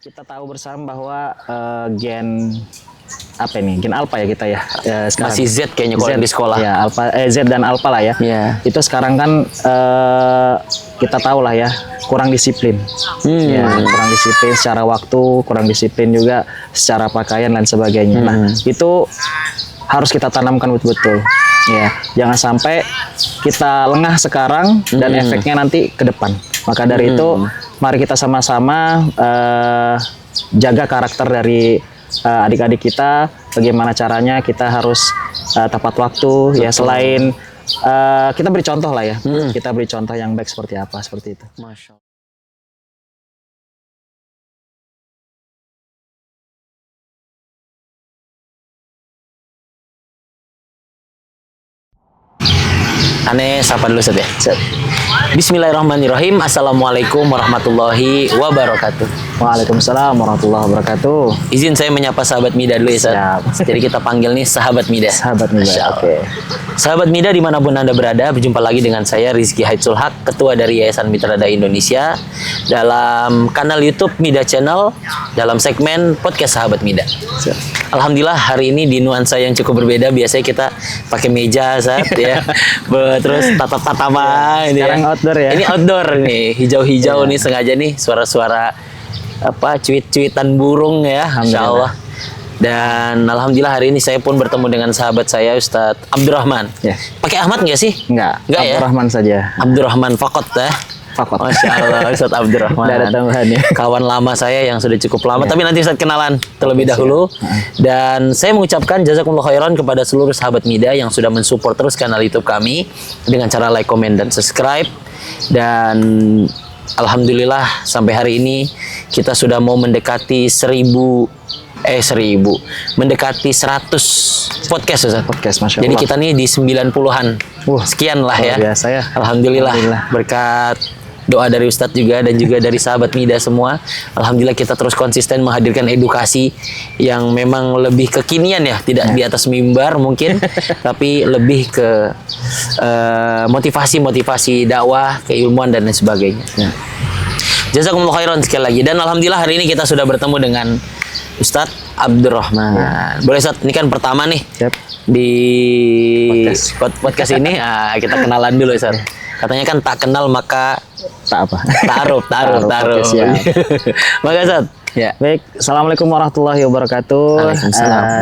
Kita tahu bersama bahwa gen apa ini? Gen alpha ya kita ya. Sekarang. Masih Z kayaknya kalau di sekolah. Ya, alpha Z dan alpha lah ya. Iya. Itu sekarang kan kita tahu lah ya, kurang disiplin. Ya, kurang disiplin secara waktu, kurang disiplin juga secara pakaian dan sebagainya. Nah, itu harus kita tanamkan betul-betul. Ya, jangan sampai kita lengah sekarang dan efeknya nanti ke depan. Maka dari itu, mari kita sama-sama jaga karakter dari adik-adik kita. Bagaimana caranya kita harus tepat waktu. Ya, selain kita beri contoh lah ya. Kita beri contoh yang baik seperti apa, seperti itu. Masya Allah. Aneh sapa dulu Ustaz ya. Bismillahirrahmanirrahim. Assalamualaikum warahmatullahi wabarakatuh. Waalaikumsalam warahmatullahi wabarakatuh. Izin saya menyapa sahabat Mida dulu ya Ustaz. Jadi kita panggil nih sahabat Mida. Sahabat Mida. Oke. Sahabat Mida dimanapun Anda berada, berjumpa lagi dengan saya Rizky Haidsul Haq, Ketua dari Yayasan Mitra Dai Indonesia, dalam kanal YouTube Mida Channel, dalam segmen podcast Sahabat Mida. Alhamdulillah hari ini di nuansa yang cukup berbeda. Biasanya kita pakai meja Ustaz ya. Terus tatap-tatapan ini sekarang ya. Outdoor ya. Ini outdoor nih, hijau-hijau nih sengaja nih, suara-suara apa cuit-cuitan burung ya, Masya Allah. Dan alhamdulillah hari ini saya pun bertemu dengan sahabat saya Ustadz Abdurrahman. Ya. Pakai Ahmad nggak sih? Enggak ya. Abdurrahman saja. Abdurrahman Fakot ya. Fakot. Masya Allah Ustadz Abdurrahman. Tidak ada tambahannya. Kawan lama saya yang sudah cukup lama. Tapi nanti Ustadz kenalan terlebih dahulu. Dan saya mengucapkan jazakumullah khairan kepada seluruh sahabat Mida yang sudah mensupport terus kanal YouTube kami dengan cara like, comment, dan subscribe. Dan alhamdulillah sampai hari ini kita sudah mau mendekati 100 podcast Ustaz. Podcast, Masya Allah. Jadi kita nih di 90-an. Sekian lah ya. Biasa ya. Alhamdulillah. Berkat doa dari Ustadz juga dan juga dari sahabat Mida semua. Alhamdulillah kita terus konsisten menghadirkan edukasi yang memang lebih kekinian ya. Tidak di atas mimbar mungkin. Tapi lebih ke motivasi dakwah, keilmuan dan lain sebagainya. Jazakumullah khairan sekali lagi. Dan alhamdulillah hari ini kita sudah bertemu dengan Ustadz Abdurrahman. Boleh Ustadz, ini kan pertama nih di podcast ini. Kita kenalan dulu Ustadz. Katanya kan tak kenal maka tak apa. Taruh. Maka Ustadz. Ya. Baik, assalamualaikum warahmatullahi wabarakatuh.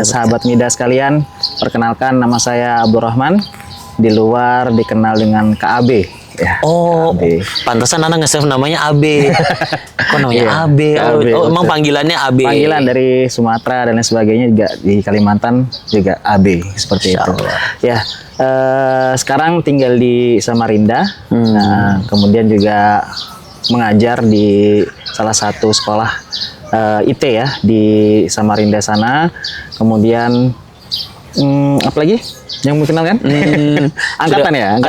Sahabat Mida sekalian, perkenalkan nama saya Abdurrahman. Di luar dikenal dengan KAB. Ya, oh, AB. Pantesan anak nge-save namanya AB. Kok namanya AB? Oh, emang panggilannya AB. Panggilan dari Sumatera dan lain sebagainya juga di Kalimantan juga AB seperti itu. Ya, sekarang tinggal di Samarinda. Nah, kemudian juga mengajar di salah satu sekolah IT ya di Samarinda sana. Kemudian apa lagi? Yang mau kenal kan? Angkatan ya?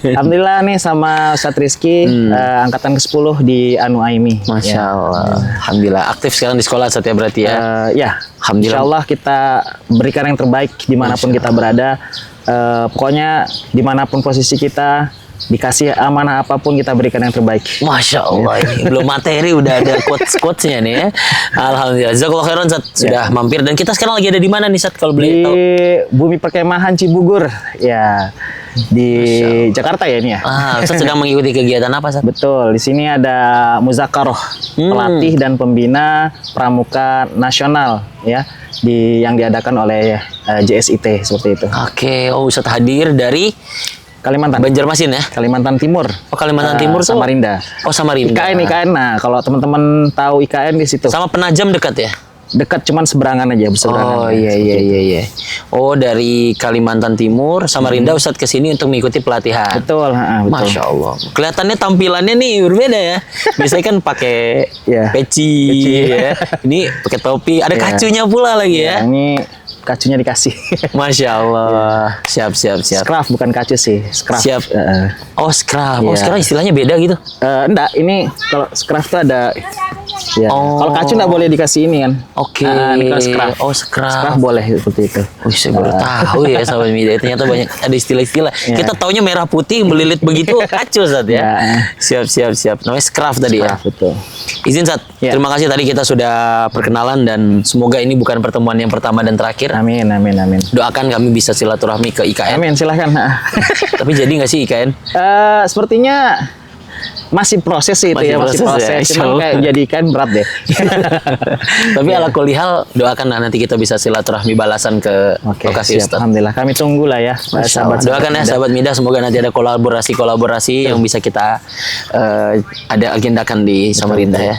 Alhamdulillah nih sama Ustadz Rizky, angkatan ke-10 di Anu Aimi. Masya Allah. Alhamdulillah. Aktif sekarang di sekolah Ustadz ya berarti ya? Ya. Alhamdulillah. Insya Allah kita berikan yang terbaik dimanapun kita berada. Pokoknya dimanapun posisi kita, dikasih amanah apapun kita berikan yang terbaik. Masya Allah, ini belum materi udah ada quotes-quotesnya nih ya. Alhamdulillah. Jazakallah khairan Ustaz sudah mampir. Dan kita sekarang lagi ada di mana nih Ustaz kalau boleh tahu? Di Bumi Perkemahan Cibugur ya. Di Jakarta ya ini ya. Ustaz sedang mengikuti kegiatan apa Ustaz? Betul, di sini ada Muzakaroh, pelatih dan pembina pramuka nasional ya, yang diadakan oleh JSIT seperti itu. Oke, Ustaz hadir dari Kalimantan. Banjarmasin ya? Kalimantan Timur. Oh, Kalimantan Timur tuh? Samarinda. Oh, Samarinda. IKN. Nah, kalau teman-teman tahu IKN di situ. Sama Penajam dekat ya? Dekat, cuman seberangan aja, berseberangan. Oh iya. Oh, dari Kalimantan Timur, Samarinda Ustadz kesini untuk mengikuti pelatihan. Betul, betul. Masya Allah. Kelihatannya tampilannya nih berbeda ya. Biasanya kan pakai peci ya. Ini pakai topi, ada kacunya pula lagi ya. Ini kacunya dikasih. Masya Allah. Siap. Scraf bukan kacu sih. Scraf. Siap. Oh, scraf. Oh, sekarang istilahnya beda gitu? Enggak, ini kalau scraf tuh ada Ya. Oh. Kalau kacu nggak boleh dikasih ini kan. Oke. Ini kalau scruff. Oh, scruff. Scruff boleh seperti itu. Wih, saya baru tahu ya sahabat media. Ternyata banyak ada istilah-istilah. Kita taunya merah putih melilit begitu kacu Sat ya. Siap. Namanya scruff tadi ya. Scruff, betul. Izin Sat. Ya. Terima kasih tadi kita sudah perkenalan dan semoga ini bukan pertemuan yang pertama dan terakhir. Amin. Doakan kami bisa silaturahmi ke IKN. Amin, silahkan. Tapi jadi nggak sih IKN? Sepertinya masih proses sih itu Masih ya, masih proses ya, proses. Cuman insya kayak jadikan berat deh. Tapi ala kulihal doakan nanti kita bisa silaturahmi balasan ke Oke, lokasi siap. Ustaz. Alhamdulillah. Kami tunggu lah ya, sahabat. Doakan ya sahabat Mida, semoga nanti ada kolaborasi yang bisa kita ada agendakan di Samarinda ya.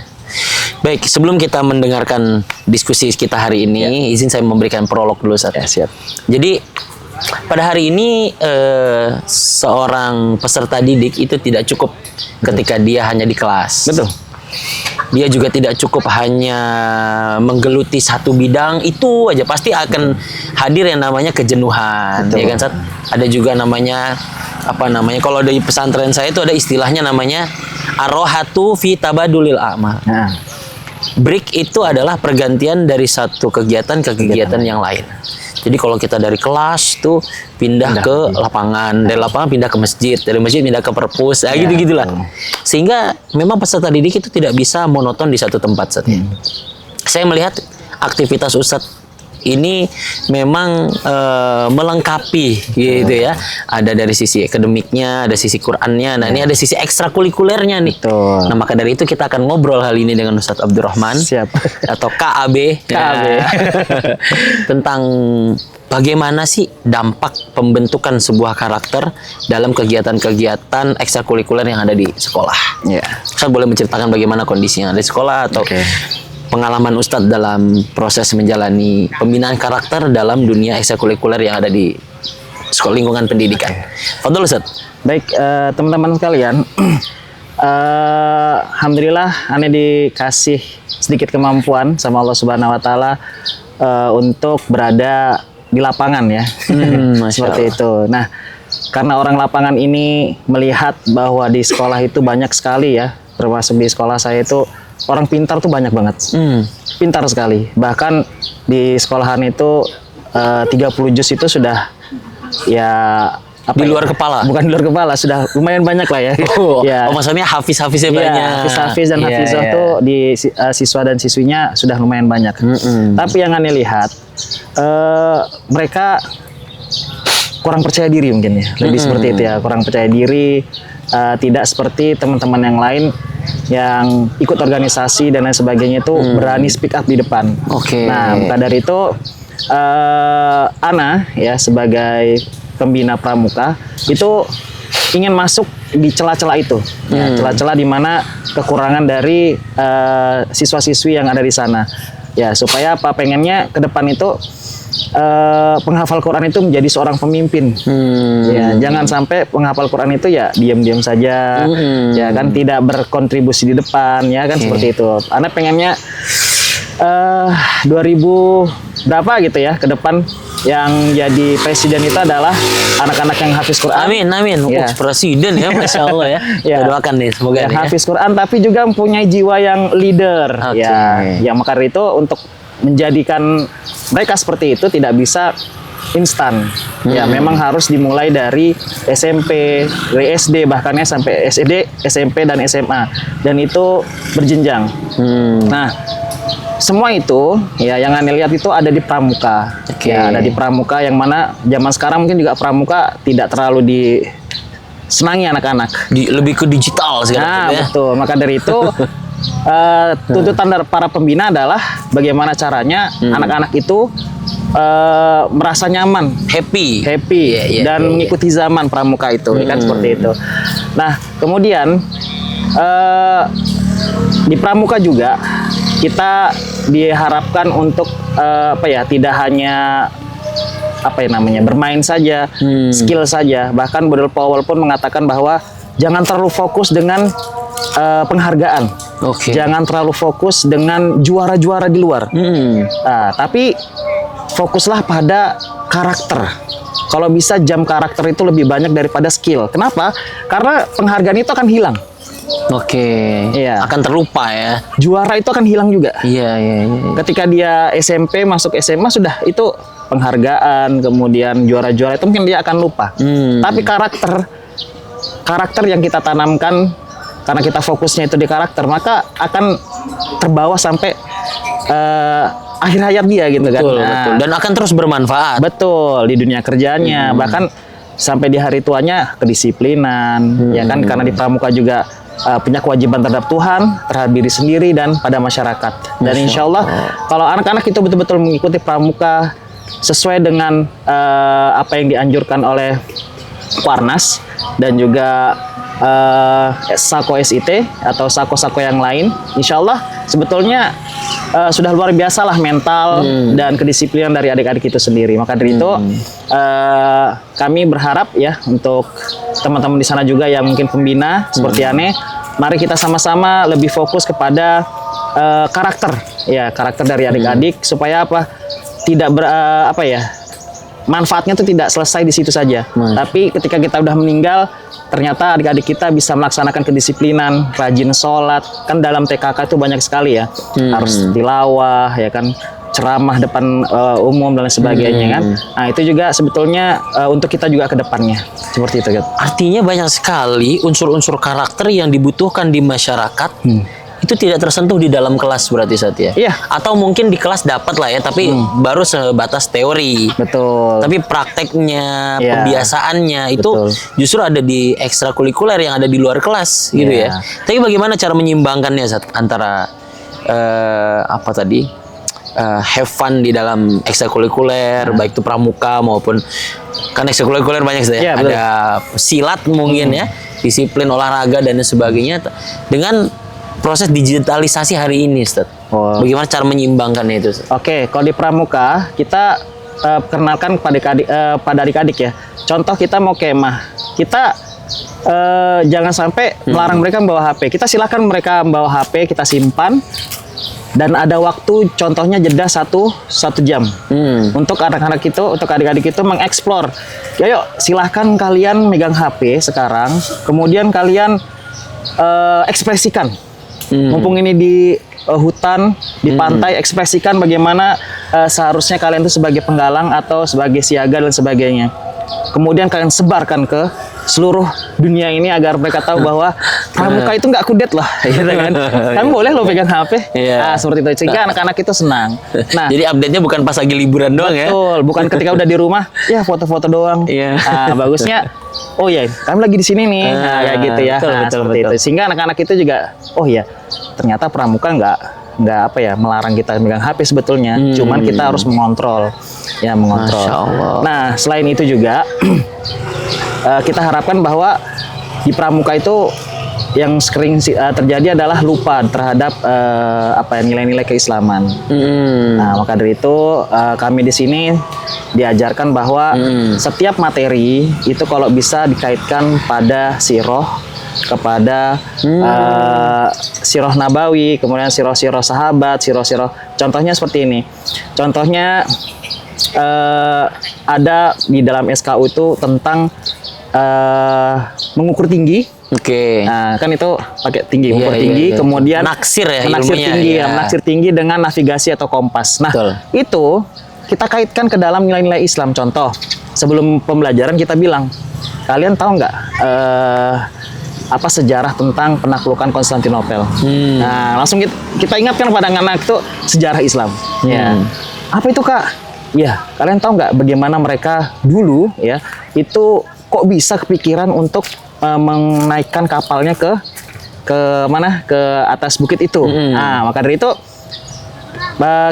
Baik, sebelum kita mendengarkan diskusi kita hari ini, izin saya memberikan prolog dulu Ustaz. Ya, siap. Jadi pada hari ini seorang peserta didik itu tidak cukup ketika dia hanya di kelas. Betul. Dia juga tidak cukup hanya menggeluti satu bidang itu aja, pasti akan hadir yang namanya kejenuhan. Betul. Ya kan Sat? Ada juga namanya kalau di pesantren saya itu ada istilahnya namanya arohatu fi tabadulil amal. Nah, Break itu adalah pergantian dari satu kegiatan ke kegiatan yang lain. Jadi kalau kita dari kelas tuh pindah ke lapangan, dari lapangan pindah ke masjid, dari masjid pindah ke perpus, gitu-gitulah. Sehingga memang peserta didik itu tidak bisa monoton di satu tempat saja. Saya melihat aktivitas Ustadz ini memang melengkapi gitu ya. Ada dari sisi akademiknya, ada sisi Qur'annya. Nah, ini ada sisi ekstrakurikulernya nih. Betul. Nah, maka dari itu kita akan ngobrol hal ini dengan Ustadz Abdurrahman. Siap. Atau KAB. KAB. Ya. Tentang bagaimana sih dampak pembentukan sebuah karakter dalam kegiatan-kegiatan ekstrakurikuler yang ada di sekolah. Ya. Ustadz boleh menceritakan bagaimana kondisinya di sekolah atau pengalaman Ustadz dalam proses menjalani pembinaan karakter dalam dunia ekstrakurikuler yang ada di sekolah lingkungan pendidikan. Fadol Ustadz. Baik, teman-teman sekalian, alhamdulillah Ane dikasih sedikit kemampuan sama Allah Subhanahu Wa Taala untuk berada di lapangan ya, seperti itu. Nah, karena orang lapangan ini melihat bahwa di sekolah itu banyak sekali ya, termasuk di sekolah saya itu orang pintar tuh banyak banget, pintar sekali. Bahkan di sekolahan itu 30 juz itu sudah ya di luar kepala. Bukan di luar kepala, sudah lumayan banyak lah ya. Oh, maksudnya hafiz-hafiznya banyak. Hafiz dan hafizah tuh di siswa dan siswinya sudah lumayan banyak. Tapi yang Ane lihat mereka kurang percaya diri mungkin ya, lebih seperti itu ya, kurang percaya diri, tidak seperti teman-teman yang lain yang ikut organisasi dan lain sebagainya itu berani speak up di depan. Nah, maka dari itu Ana ya sebagai pembina pramuka itu ingin masuk di celah-celah itu, ya, celah-celah di mana kekurangan dari siswa-siswi yang ada di sana, ya supaya apa, pengennya ke depan itu penghafal Quran itu menjadi seorang pemimpin. Ya, jangan sampai penghafal Quran itu ya diam-diam saja, ya kan, tidak berkontribusi di depan, ya kan, seperti itu. Anda pengennya 2000 berapa gitu ya ke depan yang jadi presiden itu adalah anak-anak yang hafiz Quran. Amin. Ya. Presiden ya, Masya Allah ya. Ya. Kita doakan nih semoga Ya, nih, ya. hafiz Quran tapi juga mempunyai jiwa yang leader. Ya, maka dari itu untuk menjadikan mereka seperti itu tidak bisa instan. Ya, memang harus dimulai dari SMP, dari SD, bahkannya sampai SD, SMP dan SMA, dan itu berjenjang. Nah, semua itu ya yang Anda lihat itu ada di pramuka. Ya, ada di pramuka, yang mana zaman sekarang mungkin juga pramuka tidak terlalu disenangi anak-anak. Lebih ke digital sekarang. Nah, betul. Maka dari itu tuntutan dari para pembina adalah bagaimana caranya anak-anak itu merasa nyaman, happy, dan mengikuti zaman pramuka itu, kan seperti itu. Nah, kemudian di pramuka juga kita diharapkan untuk tidak hanya bermain saja, skill saja. Bahkan Bodol Powell pun mengatakan bahwa jangan terlalu fokus dengan penghargaan, jangan terlalu fokus dengan juara-juara di luar. Tapi fokuslah pada karakter. Kalau bisa jam karakter itu lebih banyak daripada skill. Kenapa? Karena penghargaan itu akan hilang. Oke. Iya. Akan terlupa ya. Juara itu akan hilang juga. Iya, iya, iya. Ketika dia SMP masuk SMA sudah itu penghargaan, kemudian juara-juara itu mungkin dia akan lupa. Tapi karakter yang kita tanamkan karena kita fokusnya itu di karakter, maka akan terbawa sampai akhir hayat dia gitu kan. Betul, betul. Dan akan terus bermanfaat. Betul di dunia kerjanya, bahkan sampai di hari tuanya kedisiplinan, ya kan, karena di pramuka juga punya kewajiban terhadap Tuhan, terhadap diri sendiri dan pada masyarakat. Dan insya Allah kalau anak-anak itu betul-betul mengikuti pramuka sesuai dengan apa yang dianjurkan oleh Kuarnas dan juga Sako SIT atau sako-sako yang lain, insya Allah sebetulnya sudah luar biasa lah mental dan kedisiplinan dari adik-adik itu sendiri. Maka dari itu kami berharap ya untuk teman-teman di sana juga yang mungkin pembina seperti Ane, mari kita sama-sama lebih fokus kepada karakter dari adik-adik supaya apa? Tidak manfaatnya itu tidak selesai di situ saja. Tapi ketika kita udah meninggal, ternyata adik-adik kita bisa melaksanakan kedisiplinan, rajin sholat. Kan dalam TKK itu banyak sekali ya, harus tilawah, ya kan, ceramah depan umum dan lain sebagainya kan. Nah itu juga sebetulnya untuk kita juga ke depannya seperti itu kan. Artinya banyak sekali unsur-unsur karakter yang dibutuhkan di masyarakat. Itu tidak tersentuh di dalam kelas berarti Satya. Iya. Atau mungkin di kelas dapat lah ya, tapi baru sebatas teori. Betul. Tapi prakteknya, Iya. pembiasaannya itu Betul. justru ada di ekstrakurikuler yang ada di luar kelas gitu Iya. ya. Tapi bagaimana cara menyimbangkannya Sat, antara apa tadi? Have fun di dalam ekstrakurikuler, baik itu pramuka maupun kan ekstrakurikuler banyak Sat, Iya, ya. betul. Ada silat mungkin ya, disiplin olahraga dan sebagainya dengan proses digitalisasi hari ini, Ustaz. Bagaimana cara menyimbangkannya itu, Ustaz? Oke, kalau di pramuka kita perkenalkan pada adik-adik ya. Contoh kita mau kemah, kita jangan sampai melarang mereka membawa HP. Kita silakan mereka membawa HP, kita simpan dan ada waktu, contohnya jeda satu jam untuk anak-anak itu, untuk adik-adik itu mengeksplor. Ayo silahkan kalian megang HP sekarang, kemudian kalian ekspresikan. Mumpung ini di hutan, di pantai, ekspresikan bagaimana seharusnya kalian itu sebagai penggalang atau sebagai siaga dan sebagainya. Kemudian kalian sebarkan ke seluruh dunia ini agar mereka tahu bahwa pramuka itu nggak kudet loh, gitu kan? Kami boleh loh pegang HP, Iya. seperti itu. Sehingga anak-anak itu senang. Nah, Jadi update-nya bukan pas lagi liburan doang ya. betul, bukan ketika udah di rumah, ya foto-foto doang. Iya. Bagusnya, oh ya, kami lagi di sini nih, kayak gitu ya. Betul, betul, seperti betul. itu. Sehingga anak-anak itu juga, oh ya, ternyata pramuka nggak melarang kita megang HP sebetulnya, cuman kita harus mengontrol, ya mengontrol. Masya Allah. Nah, selain itu juga kita harapkan bahwa di pramuka itu yang sering terjadi adalah lupa terhadap nilai-nilai keislaman. Nah, maka dari itu kami di sini diajarkan bahwa setiap materi itu kalau bisa dikaitkan pada siroh, kepada siroh nabawi, kemudian siroh-siroh sahabat, siroh-siroh. Contohnya seperti ini. Contohnya ada di dalam SKU itu tentang mengukur tinggi. Oke. Nah, kan itu pakai tinggi, mengukur Iya, tinggi, iya. kemudian Menaksir ya menaksir ilmunya, tinggi, ya. menaksir tinggi dengan navigasi atau kompas. Nah, Betul. itu kita kaitkan ke dalam nilai-nilai Islam. Contoh, sebelum pembelajaran kita bilang, kalian tahu nggak apa sejarah tentang penaklukan Konstantinopel? Nah, langsung kita ingatkan pada anak-anak itu sejarah Islam. Ya. Apa itu, Kak? Ya, kalian tahu nggak bagaimana mereka dulu ya itu kok bisa kepikiran untuk menaikkan kapalnya ke mana, ke atas bukit itu. Nah, maka dari itu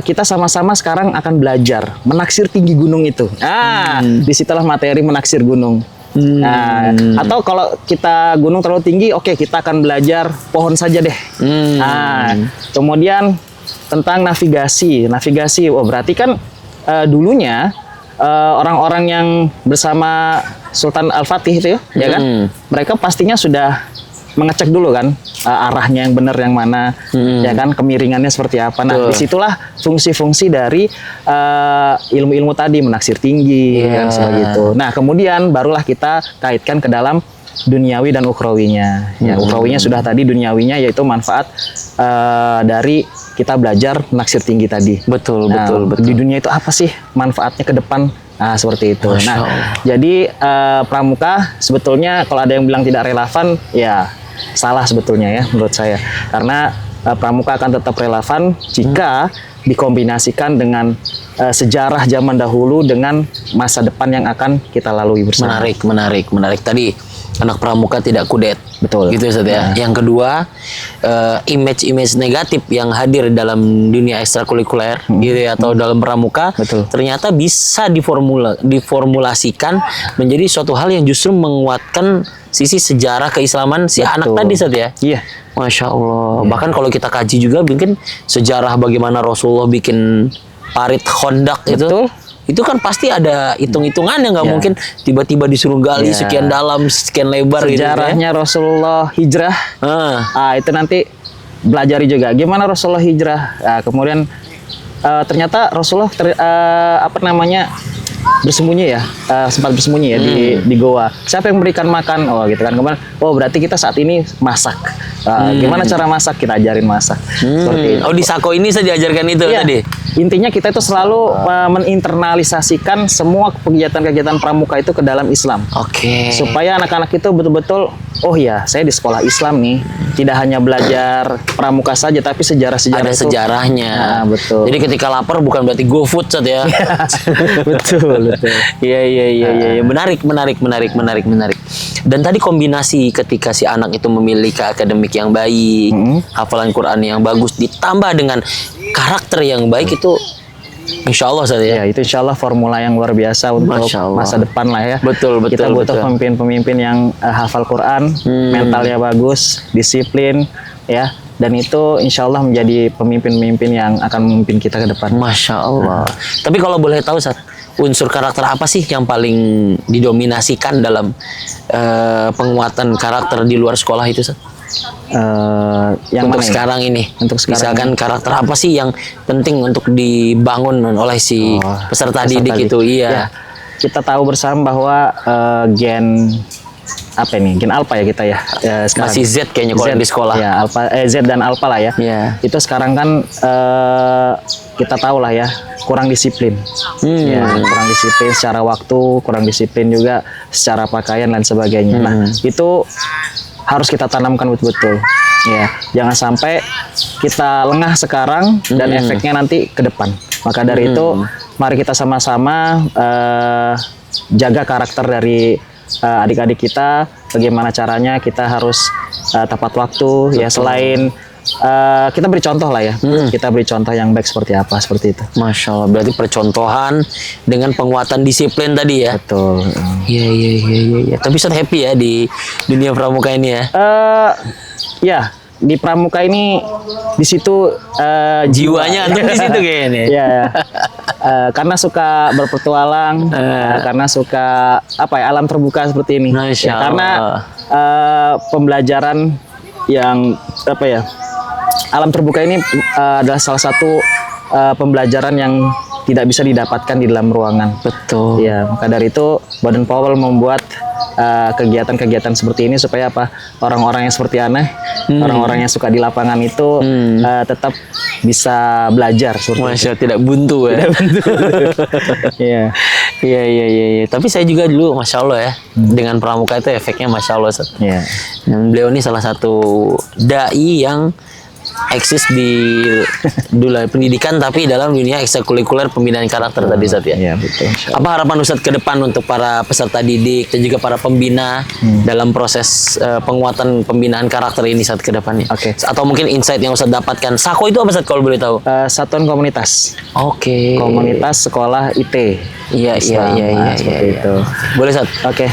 kita sama-sama sekarang akan belajar menaksir tinggi gunung itu. Disitulah materi menaksir gunung. Nah, atau kalau kita gunung terlalu tinggi, oke, kita akan belajar pohon saja deh. Nah, kemudian tentang navigasi. Oh, berarti kan dulunya orang-orang yang bersama Sultan Al-Fatih itu ya kan, mereka pastinya sudah mengecek dulu kan arahnya yang benar yang mana, ya kan, kemiringannya seperti apa. Nah, disitulah fungsi-fungsi dari ilmu-ilmu tadi, menaksir tinggi kan, seperti itu. Nah, kemudian barulah kita kaitkan ke dalam duniawi dan ukhrawinya. Ya, ukhrawinya sudah tadi, duniawinya yaitu manfaat dari kita belajar naksir tinggi tadi. Betul, Nah, betul. di dunia itu apa sih manfaatnya ke depan? Nah, seperti itu. Masya Nah, Allah. jadi pramuka sebetulnya kalau ada yang bilang tidak relevan, ya salah sebetulnya ya menurut saya. Karena pramuka akan tetap relevan jika dikombinasikan dengan sejarah zaman dahulu dengan masa depan yang akan kita lalui bersama. Menarik. Tadi anak pramuka tidak kudet. Betul. Gitu Ustaz ya. Yang kedua, image-image negatif yang hadir dalam dunia ekstrakurikuler gitu ya, atau dalam pramuka, Betul. ternyata bisa diformulasikan menjadi suatu hal yang justru menguatkan sisi sejarah keislaman si anak tadi Ustaz ya. Iya. Masya Allah. Bahkan kalau kita kaji juga mungkin sejarah bagaimana Rasulullah bikin parit Khandaq itu kan pasti ada hitung-hitungannya, nggak mungkin tiba-tiba disuruh gali sekian dalam, sekian lebar gitu ya. Sejarahnya Rasulullah hijrah. Itu nanti belajari juga gimana Rasulullah hijrah. Nah, kemudian ternyata Rasulullah bersembunyi ya, sempat bersembunyi ya di goa. Siapa yang memberikan makan? Oh gitu kan. Kemudian berarti kita saat ini masak. Gimana cara masak? Kita ajarin masak. Seperti itu. Oh, di Sako ini saya diajarkan itu Iya. tadi. Intinya kita itu selalu meninternalisasikan semua kegiatan-kegiatan pramuka itu ke dalam Islam. Oke. Supaya anak-anak itu betul-betul, oh ya, saya di sekolah Islam nih, tidak hanya belajar pramuka saja, tapi sejarah-sejarah Ada itu. sejarahnya. Nah, betul. Jadi ketika lapar bukan berarti go food Ustaz ya. betul. Iya. Menarik. Dan tadi kombinasi ketika si anak itu memiliki akademik yang baik, hafalan Quran yang bagus, ditambah dengan karakter yang baik itu, insya Allah Ustaz ya. Ya, itu insya Allah formula yang luar biasa untuk Masya Allah. masa depan lah ya. Betul. Kita butuh pemimpin-pemimpin yang hafal Quran, mentalnya bagus, disiplin, ya. Dan itu insya Allah menjadi pemimpin-pemimpin yang akan memimpin kita ke depan. Masya Allah. Tapi kalau boleh tahu Ustaz, unsur karakter apa sih yang paling didominasikan dalam penguatan karakter di luar sekolah itu Ustaz? Yang Untuk mana ya? sekarang ini, Untuk sekarang misalkan karakter apa sih yang penting untuk dibangun oleh si peserta didik itu? Iya. Ya, kita tahu bersama bahwa gen alpha ya kita ya, sekarang. Masih Z kayaknya kalau di sekolah. Ya, alpha, Z dan alpha lah ya. Iya. Itu sekarang kan kita tahu lah ya, kurang disiplin. Ya, kurang disiplin secara waktu, kurang disiplin juga secara pakaian dan sebagainya. Nah, itu harus kita tanamkan betul-betul. Ya, jangan sampai kita lengah sekarang dan efeknya nanti ke depan. Maka dari itu, mari kita sama-sama jaga karakter dari adik-adik kita. Bagaimana caranya kita harus tepat waktu. Ya, selain kita beri contoh lah ya. Kita beri contoh yang baik seperti apa, seperti itu. Masya Allah, berarti percontohan dengan penguatan disiplin tadi ya. Betul. Iya. Tapi Ustaz happy ya di dunia pramuka ini ya. Ya, di pramuka ini di situ Jiwanya antum di situ kayaknya. Ya, karena suka berpetualang, karena suka alam terbuka seperti ini. Masya Karena Allah. pembelajaran yang alam terbuka ini adalah salah satu pembelajaran yang tidak bisa didapatkan di dalam ruangan. Betul. Ya, maka dari itu Baden Powell membuat kegiatan-kegiatan seperti ini supaya orang-orang yang seperti aneh, orang-orang yang suka di lapangan itu tetap bisa belajar seperti itu. Masya Allah, tidak buntu ya. Iya. Iya. Tapi saya juga dulu Masya Allah ya, dengan pramuka itu efeknya Masya Allah Ustaz. Iya. Dan beliau ini salah satu dai yang eksis di dunia pendidikan tapi dalam dunia ekstrakurikuler pembinaan karakter tadi Ustaz ya. Iya, betul. Apa harapan Ustaz ke depan untuk para peserta didik dan juga para pembina dalam proses penguatan pembinaan karakter ini saat ke depannya? Oke. Atau mungkin insight yang Ustaz dapatkan. Sako itu apa Ustaz kalau boleh tahu? Satuan komunitas. Oke. Komunitas sekolah IT. Iya. Seperti itu. Boleh Ustaz? Oke.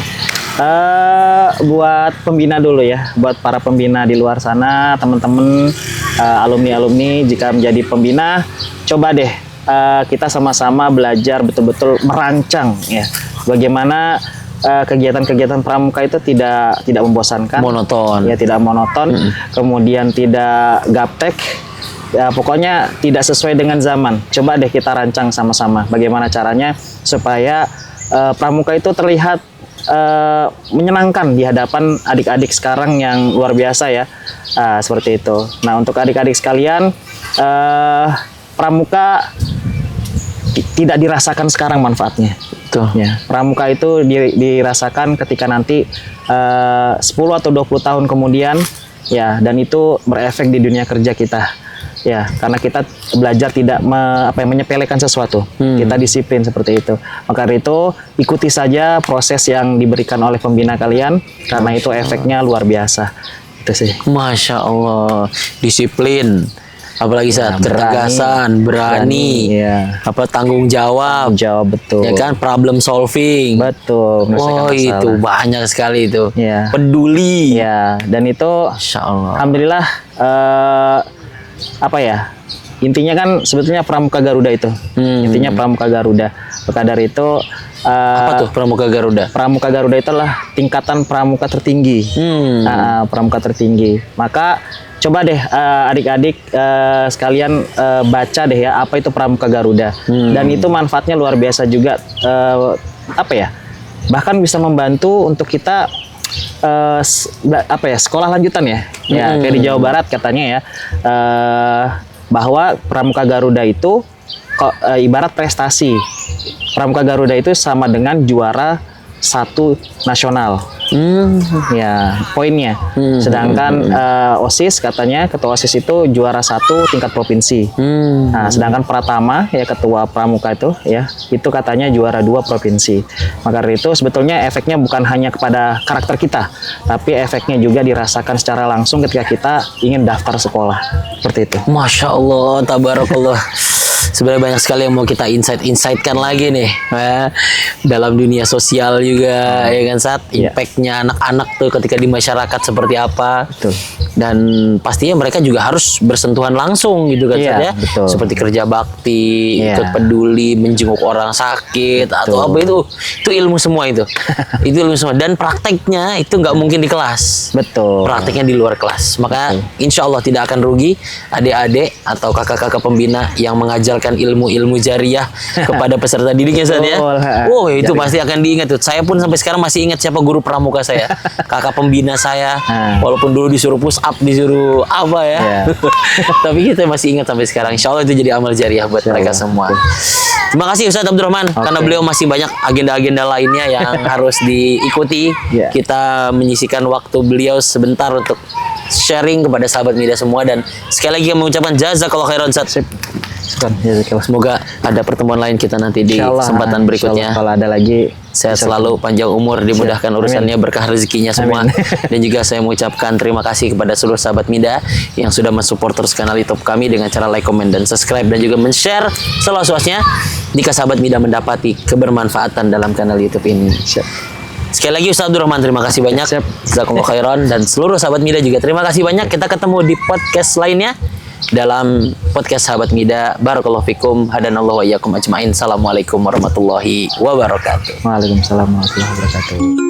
Buat pembina dulu ya, buat para pembina di luar sana, teman-teman, alumni-alumni, jika menjadi pembina, coba deh kita sama-sama belajar betul-betul merancang ya, bagaimana kegiatan-kegiatan pramuka itu tidak membosankan, Monoton. ya tidak monoton, kemudian tidak gaptek. Ya, pokoknya tidak sesuai dengan zaman. Coba deh kita rancang sama-sama bagaimana caranya supaya pramuka itu terlihat menyenangkan di hadapan adik-adik sekarang yang luar biasa ya. Seperti itu. Nah, untuk adik-adik sekalian, pramuka tidak dirasakan sekarang manfaatnya. Tuh. Ya, pramuka itu dirasakan ketika nanti 10 atau 20 tahun kemudian, ya, dan itu berefek di dunia kerja kita. Ya, karena kita belajar tidak menyepelekan sesuatu. Kita disiplin seperti itu. Maka dari itu ikuti saja proses yang diberikan oleh pembina kalian, karena itu efeknya luar biasa. Itu sih. Masya Allah, disiplin. Apalagi saat ketegasan, berani, ya. tanggung jawab, Betul. ya kan, problem solving, Betul. Oh itu banyak sekali itu, ya. Peduli, ya. Dan itu, Masya Allah. Alhamdulillah, intinya kan sebetulnya Pramuka Garuda itu, intinya Pramuka Garuda. Maka dari itu, apa tuh Pramuka Garuda? Pramuka Garuda itu adalah tingkatan pramuka tertinggi, pramuka tertinggi. Maka coba deh adik-adik sekalian baca deh ya apa itu Pramuka Garuda, dan itu manfaatnya luar biasa juga, bahkan bisa membantu untuk kita sekolah lanjutan ya, kayak di Jawa Barat katanya ya, bahwa Pramuka Garuda itu ibarat prestasi. Pramuka Garuda itu sama dengan juara 1 nasional. Ya, poinnya. Sedangkan OSIS katanya, ketua OSIS itu juara 1 tingkat provinsi. Nah, sedangkan Pratama ya ketua Pramuka itu ya, itu katanya juara 2 provinsi. Maka dari itu sebetulnya efeknya bukan hanya kepada karakter kita, tapi efeknya juga dirasakan secara langsung ketika kita ingin daftar sekolah. Seperti itu. Masya Allah, tabarakallah. Sebenarnya banyak sekali yang mau kita insight-kan lagi nih, ya. Dalam dunia sosial juga, ya kan, Sat? Impact-nya anak-anak tuh ketika di masyarakat seperti apa. Betul. Dan pastinya mereka juga harus bersentuhan langsung gitu kan, Sat, ya. Betul. Seperti kerja bakti, ikut peduli, menjenguk orang sakit, atau apa itu ilmu semua itu. Itu ilmu semua. Dan prakteknya itu nggak mungkin di kelas. Betul. Prakteknya di luar kelas. Maka insya Allah tidak akan rugi adik-adik atau kakak-kakak pembina yang mengajarkan ilmu-ilmu jariah kepada peserta didiknya, San, ya. Oh, itu pasti akan diingat tuh. Saya pun sampai sekarang masih ingat siapa guru pramuka saya, kakak pembina saya. Walaupun dulu disuruh push up, disuruh apa ya, tapi kita masih ingat sampai sekarang. Insya Allah itu jadi amal jariah buat mereka semua. Terima kasih Ustadz Abdurrahman, karena beliau masih banyak agenda-agenda lainnya yang harus diikuti. Kita menyisikan waktu beliau sebentar untuk sharing kepada sahabat media semua, dan sekali lagi mengucapkan jazakallahu khairan, Ustadz. Semoga ada pertemuan lain kita nanti di kesempatan berikutnya. Kalau ada lagi, sehat selalu, panjang umur, dimudahkan urusannya, berkah rezekinya semua. Dan juga saya mengucapkan terima kasih kepada seluruh sahabat Mida yang sudah mensupport terus kanal YouTube kami dengan cara like, comment, dan subscribe, dan juga men-share seluas-luasnya jika sahabat Mida mendapati kebermanfaatan dalam kanal YouTube ini. Sekali lagi Ustaz Abdurrahman, terima kasih banyak. Jazakumullah khairan. Dan seluruh sahabat Mida juga terima kasih banyak. Kita ketemu di podcast lainnya dalam podcast sahabat Mida. Barakallahu fikum, hadanallahu wa iyyakum ajmain. Assalamualaikum warahmatullahi wabarakatuh. Waalaikumsalam warahmatullahi wabarakatuh.